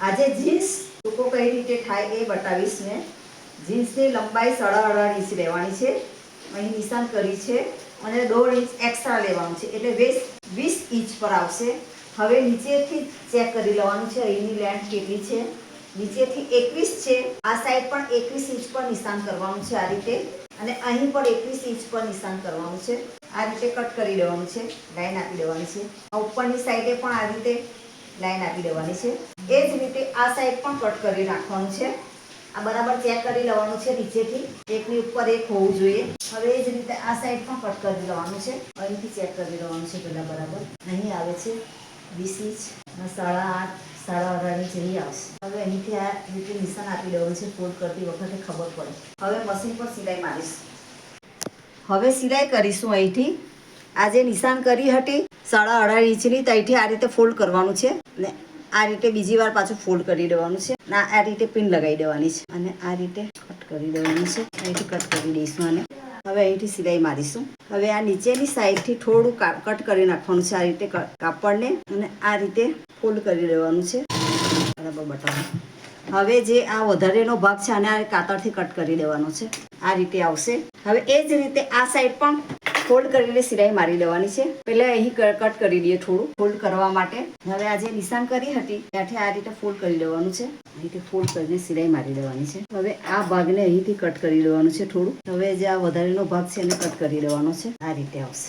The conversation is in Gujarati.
આજે જીન્સ ટૂંકો કઈ રીતે થાય એ બતાવીશ મેં. જીન્સની લંબાઈ 8.5 ઇંચ લેવાની છે. અહીં નિશાન કરી છે અને 1.5 ઇંચ એક્સ્ટ્રા લેવાનું છે એટલે 20 ઇંચ પર આવશે. હવે નીચેથી ચેક કરી લેવાનું છે અહીંની લેન્થ કેટલી છે. નીચેથી 21 છે. આ સાઈડ પણ 21 ઇંચ પર નિશાન કરવાનું છે આ રીતે, અને અહીં પણ 21 ઇંચ પર નિશાન કરવાનું છે. આ રીતે કટ કરી દેવાનું છે, લાઈન આપી દેવાની છે. ઉપરની સાઈડે પણ આ રીતે લાઈન આપી દેવાની છે. એ જ રીતે આ સાઈડ પણ કટ કરી નાખવાનું છે. આ બરાબર ચેક કરી લેવાનું છે નીચેથી, એકની ઉપર એક હોવું જોઈએ. હવે એ જ રીતે આ સાઈડ પણ કટ કરી લેવાનું છે. અહીંથી ચેક કરી લેવાનું છે પહેલાં બરાબર. અહીં આવે છે 20 ઇંચ અને 8.5 ઇંચ અહીં આવશે. હવે અહીંથી આ રીતે નિશાન આપી દેવાનું છે, ફોલ્ડ કરતી વખતે ખબર પડે. હવે મશીન પર સિલાઈ મારીશ. હવે સિલાઈ કરીશું અહીંથી. આ જે નિશાન કરી હતી 8.5 ઇંચની, તો અહીંથી આ રીતે ફોલ્ડ કરવાનું છે ને આ રીતે બીજી વાર પાછું ફોલ્ડ કરી દેવાનું છે. ના આ રીતે પિન લગાવી દેવાની છે અને આ રીતે કટ કરી દેવાની છે. અહીંથી કટ કરી દઈશું આને. હવે અહીંથી સિલાઈ મારીશું. હવે આ નીચેની સાઈડથી થોડું કટ કરી નાખવાનું છે આ રીતે કાપડને, અને આ રીતે ફોલ્ડ કરી દેવાનું છે. બરાબર બતાવો. હવે જે આ વધારેનો ભાગ છે આને આ કાતરથી કટ કરી દેવાનો છે. આ રીતે આવશે. હવે એ જ રીતે આ સાઈડ પણ ફોલ્ડ કરીને સિલાઈ મારી દેવાની છે. પહેલાં અહીં કટ કરી દઈએ થોડું ફોલ્ડ કરવા માટે. હવે આ જે નિશાન કરી હતી ત્યાંથી આ રીતે ફોલ્ડ કરી દેવાનું છે. અહીંથી ફોલ્ડ કરીને સિલાઈ મારી દેવાની છે. હવે આ ભાગને અહીંથી કટ કરી દેવાનું છે થોડું. હવે જે આ વધારેનો ભાગ છે એને કટ કરી દેવાનો છે. આ રીતે આવશે.